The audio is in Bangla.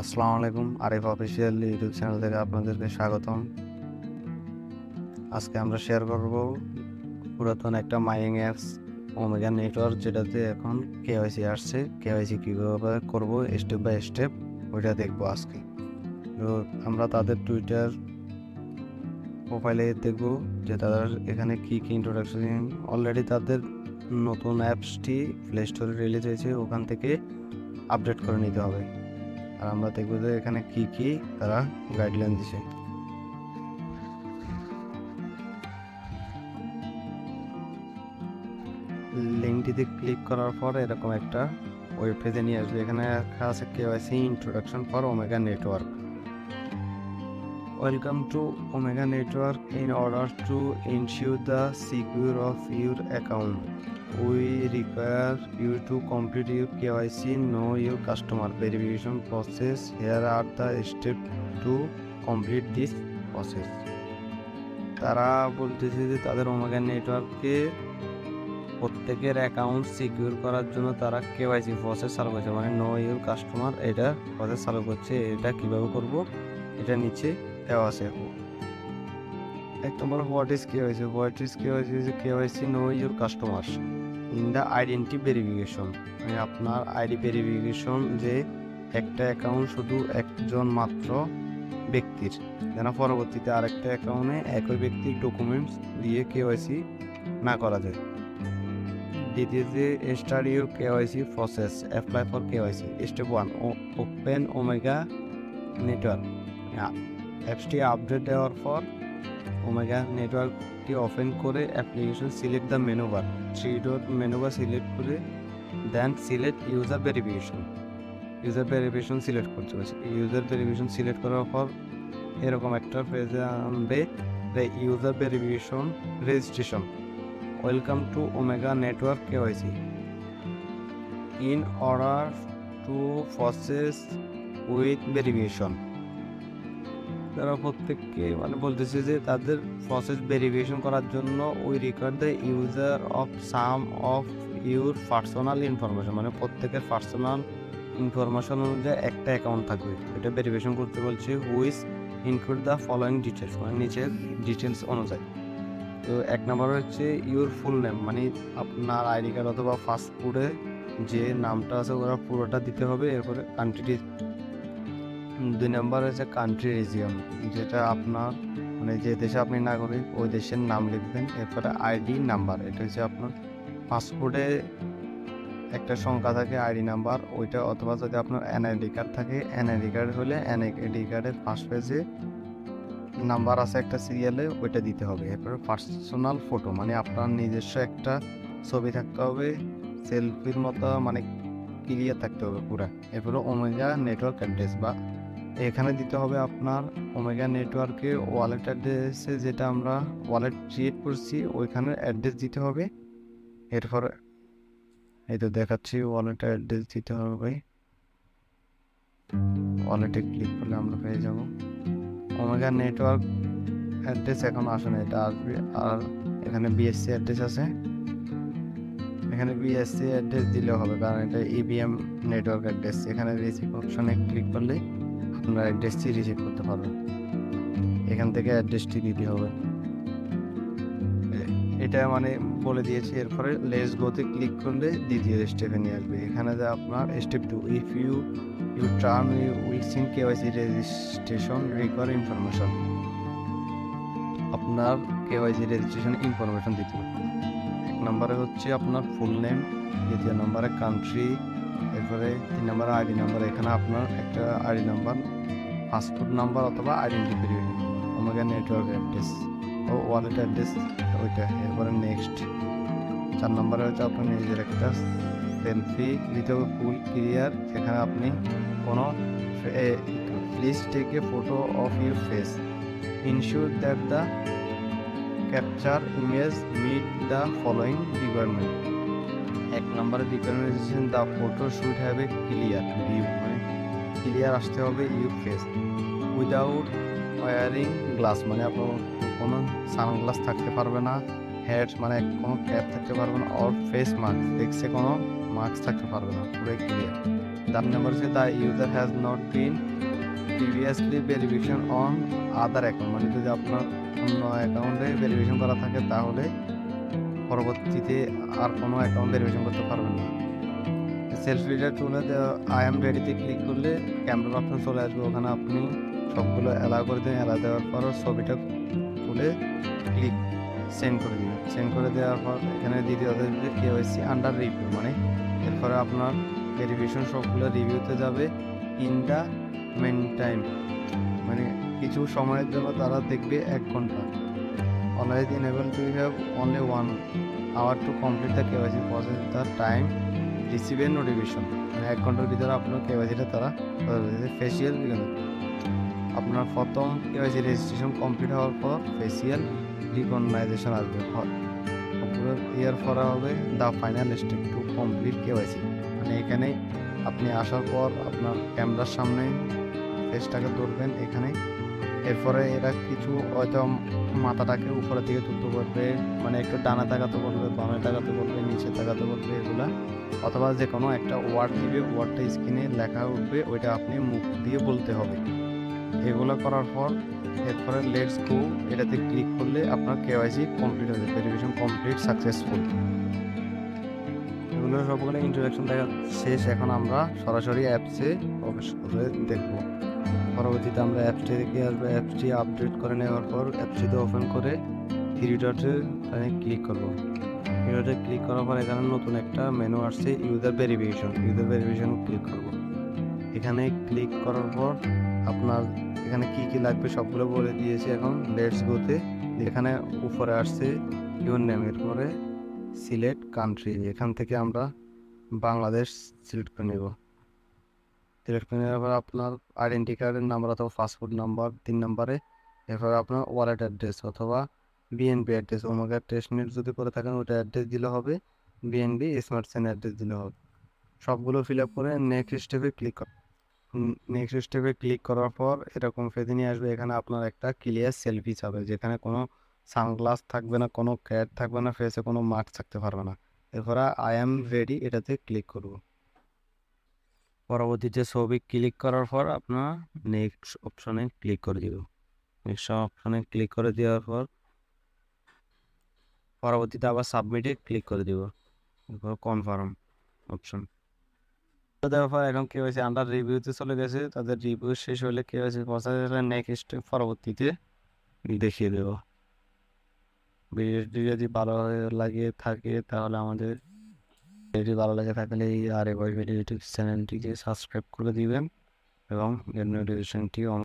আসসালামু আলাইকুম, আরিফ অফিসিয়াল ইউটিউব চ্যানেল থেকে আপনাদেরকে স্বাগতম। আজকে আমরা শেয়ার করব পুরাতন একটা মাইনিং অ্যাপস ওমেগা নেটওয়ার্ক, যেটাতে এখন কেওয়াইসি আসছে। কেওয়াইসি কীভাবে করব স্টেপ বাই স্টেপ ওইটা দেখবো আজকে। তো আমরা তাদের টুইটার প্রোফাইলে দেখব যে তাদের এখানে কী কী ইন্ট্রোডাকশন। অলরেডি তাদের নতুন অ্যাপসটি প্লে স্টোরে রিলিজ হয়েছে, ওখান থেকে আপডেট করে নিতে হবে। আর আমরা দেখবো যে এখানে কি কি তারা গাইডলাইন দিছে। লিঙ্কটিতে ক্লিক করার পর এরকম একটা ওয়েব পেজে নিয়ে আসবে। এখানে লেখা আছে KYC introduction for omega network. Welcome to omega network. In order to ensure the secure of your account, we require you to complete your KYC, know your customer verification process. Here are the steps to complete this process. তারা বলতেছে যে তাদের ওমেগা নেটওয়ার্কে প্রত্যেকের অ্যাকাউন্ট সিকিউর করার জন্য তারা কেওয়াইসি প্রসেস চালু করছে, মানে নো ইউর কাস্টমার এটা প্রসেস চালু করছে। এটা কিভাবে করব এটা নিচে দেওয়া আছে। এক নম্বর what is KYC know your customer in the identity verification. মানে আপনার আইডি ভেরিফিকেশন, যে একটা অ্যাকাউন্ট শুধু একজন মাত্র ব্যক্তির, যেন পরবর্তীতে আরেকটা অ্যাকাউন্টে একই ব্যক্তির ডকুমেন্টস দিয়ে কেওয়াইসি না করা যায়। দ্বিতীয় যে start your KYC process, apply for KYC. Step 1, open Omega network. অ্যাপসটি আপডেট দেওয়ার পর ওমেগা নেটওয়ার্কটি ওপেন করে application select the menu bar, 3 dot menu bar select করে then select user verification. User verification select করতে হবে। ইউজার ভেরিফিকেশন সিলেক্ট করার পর এরকম একটা পেজে আনবে, user verification registration. Welcome to omega network KYC. In order to process with verification. তারা প্রত্যেককে মানে বলতেছে যে তাদের প্রসেস ভেরিফিকেশন করার জন্য we require the user of some of your personal information, মানে প্রত্যেকের পার্সোনাল ইনফরমেশন অনুযায়ী একটা অ্যাকাউন্ট থাকবে। এটা ভেরিফিকেশন করতে বলছে। Which include the following details, মানে নিচের ডিটেলস অনুযায়ী। তো 1 নম্বর হচ্ছে ইউর ফুল নেম, মানে আপনার আইডি কার্ড অথবা পাসপোর্টে যে নামটা আছে ওরা পুরোটা দিতে হবে। এরপরে কান্ট্রি। 2 নম্বর হচ্ছে কান্ট্রি রিজিয়ন, যেটা আপনার মানে যে দেশে আপনি নাগরিক ওই দেশের নাম লিখবেন। এরপরে আইডি নাম্বার, এটা হচ্ছে আপনার পাসপোর্টে একটা সংখ্যা থাকে আইডি নাম্বার ওইটা, অথবা যদি আপনার এনআইডি কার্ড থাকে এনআইডি কার্ড হলে এনআইডি কার্ডের ফার্স্ট পেজে নাম্বার আছে একটা সিরিয়ালে, ওইটা দিতে হবে। এরপরে পার্সোনাল ফটো, মানে আপনার নিজস্ব একটা ছবি থাকতে হবে সেলফির মতো, মানে ক্লিয়ার থাকতে হবে পুরা। এরপরে ওমেগা নেটওয়ার্ক অ্যাড্রেস, বা এখানে দিতে হবে আপনার ওমেগা নেটওয়ার্কে ওয়ালেট অ্যাড্রেসে, যেটা আমরা ওয়ালেট ক্রিয়েট করছি ওইখানের অ্যাড্রেস দিতে হবে। এরপর এই তো দেখাচ্ছি ওয়ালেট অ্যাড্রেস দিতে হবে ভাই। ওয়ালেটে ক্লিক করলে আমরা পেয়ে যাব ওমেগা নেটওয়ার্ক অ্যাড্রেস। এখন আসে না, এটা আসবে। আর এখানে বিএসসি অ্যাড্রেস আছে, এখানে বিএসসি অ্যাড্রেস দিলেও হবে, কারণ এটা ইবিএম নেটওয়ার্ক অ্যাড্রেস। এখানে রিসিভ অপশনে ক্লিক করলে আপনারা অ্যাড্রেসটি রিসিভ করতে পারবেন। এখান থেকে অ্যাড্রেসটি দিতে হবে, এটা মানে বলে দিয়েছি। এরপরে লেটস গোতে ক্লিক করলে দ্বিতীয় স্টেপে নিয়ে আসবে। এখানে যে আপনার step 2, if you turn with in KYC registration require information. আপনার কেওয়াইসি রেজিস্ট্রেশন ইনফরমেশন দিতে হবে। 1 নম্বরে হচ্ছে আপনার ফুল নেম, 2 নম্বরে কান্ট্রি, এরপরে 3 নম্বরে আইডি নাম্বার। এখানে আপনার একটা আইডি নাম্বার, পাসপোর্ট নাম্বার অথবা আইডেন্টিফাই ওমেগা নেটওয়ার্ক অ্যাড্রেস ও ওয়ালেট অ্যাড্রেস ওইটা। এরপরে নেক্সট। 4 নম্বরে হচ্ছে আপনার নিজের একটা সেলফি দিতে হবে ফুল ক্লিয়ার। এখানে আপনি কোনো please take a photo of your face, ensure that the capture image meet the following requirement. 1 নম্বরে requirement the photo should have a clear view, মানে ক্লিয়ার আসতে হবে your face without wearing glass, মানে আপনার কোনো সানগ্লাস থাকতে পারবে না, হেড মানে কোনো ক্যাপ থাকতে পারবে না, আর ফেস মাস্ক, ফেসে কোনো মাস্ক থাকতে পারবে না, পুরো ক্লিয়ার। নাম্বার হচ্ছে the user has not been previously verification on other account, মানে যদি আপনার অন্য অ্যাকাউন্টে ভেরিফিকেশন করা থাকে তাহলে পরবর্তীতে আর কোনো অ্যাকাউন্ট ভেরিফিকেশন করতে পারবেন না। সেলফিটা টুলে আই এম রেডিতে ক্লিক করলে ক্যামেরার অপশন চলে আসবে, ওখানে আপনি সবগুলো অ্যালাউ করে দিন। অ্যালাউ দেওয়ার পর ছবিটা তুলে ক্লিক সেন্ড করে দিবেন। সেন্ড করে দেওয়ার পর এখানে দ্বিতীয় কেওয়াইসি আন্ডার রিভিউ, মানে এরপরে আপনার ভেরিফিকেশন সবগুলো রিভিউতে যাবে ইন দ্য মেন টাইম, মানে কিছু সময়ের জন্য তারা দেখবে 1 ঘন্টা। Always enable to have only 1 hour to complete the KYC process the time receive a notification, মানে 1 ঘন্টার ভিতরে আপনার কেওয়াইসিটা তারা ফেসিয়াল আপনার প্রথম কেওয়াইসি রেজিস্ট্রেশন কমপ্লিট হওয়ার পর ফেসিয়াল রিকগনাইজেশন আসবে। ইয়ার পরে হবে the final step to complete KYC, মানে এখানে আপনি আসার পর আপনার ক্যামেরার সামনে ফেসটাকে ধরবেন এখানে। এরপরে এরা কিছু হয়তো মাথাটাকে উপরের দিকে তুলতে বলবে, মানে একটু ডানা তাকাতে বলবে, বামে তাকাতে বলবে, নিচে তাকাতে বলবে এগুলা, অথবা যে কোনো একটা ওয়ার্ড দিবে, ওয়ার্ডটা স্ক্রিনে লেখা উঠবে, ওইটা আপনি মুখ দিয়ে বলতে হবে। এগুলো করার পর এরপরে লেটস গো এটাতে ক্লিক করলে আপনার কেওয়াইসি কমপ্লিট হয়ে যাবে, ভেরিফিকেশন কমপ্লিট সাকসেসফুল। এগুলো সবগুলো ইন্ট্রোডাকশন দেখা শেষ। এখন আমরা সরাসরি অ্যাপসে প্রবেশ করে দেখব। পরবর্তীতে আমরা অ্যাপসটি দেখে আসবো। অ্যাপসটি আপডেট করে নেওয়ার পর অ্যাপসটিতে ওপেন করে 3 ডটে ক্লিক করব। 3 ডটে ক্লিক করার পর এখানে নতুন একটা মেনু আসছে ইউজার ভেরিফিকেশন ক্লিক করব। এখানে ক্লিক করার পর আপনার এখানে কি কি লাগবে সবগুলো বলে দিয়েছে। এখন লেটস গোতে এখানে উপরে আসছে ইউর নেম, এর পরে সিলেক্ট কান্ট্রি, এখান থেকে আমরা বাংলাদেশ সিলেক্ট করে নেব। সিলেক্ট করে নেওয়ার পর আপনার আইডেন্টি কার্ডের নাম্বার অথবা পাসপোর্ট নাম্বার 3 নম্বরে, এরপর আপনার ওয়ালেট অ্যাড্রেস অথবা বিএনপি অ্যাড্রেস, ওমেগা টেস্টনেট যদি করে থাকেন ওটা অ্যাড্রেস দিলে হবে, বিএনবি স্মার্ট চেন অ্যাড্রেস দিলে হবে। সবগুলো ফিল আপ করে নেক্সট স্টেপে ক্লিক করুন। নেক্সট স্টেপে ক্লিক করার পর এরকম পেজে নিয়ে আসবে। এখানে আপনার একটা ক্লিয়ার সেলফি চাবে, যেখানে কোনো সানগ্লাস থাকবে না, কোনো ক্যাট থাকবে না, ফেসে কোনো মাস্ক থাকতে পারবে না। এরপর আই এম রেডি এটাতে ক্লিক করব। পরবর্তীতে ছবি ক্লিক করার পর আপনার নেক্সট অপশনে ক্লিক করে দিব। নেক্সট অপশনে ক্লিক করে দেওয়ার পর পরবর্তীতে আবার সাবমিটে ক্লিক করে দিব। এরপর কনফার্ম অপশন দেওয়ার পর এখন কেওয়াইসি আন্ডার রিভিউতে চলে গেছে। তাদের রিভিউ শেষ হলে কেওয়াইসি প্রসেস নেক্সট পরবর্তীতে দেখিয়ে দেব। ভিডিওটি যদি ভালো লাগে থাকে তাহলে আমাদের ভিডিওটি ভালো লাগে থাকলে আর এবার ভিডিও ইউটিউব চ্যানেলটিকে সাবস্ক্রাইব করে দিবেন এবং নোটিফিকেশনটি অন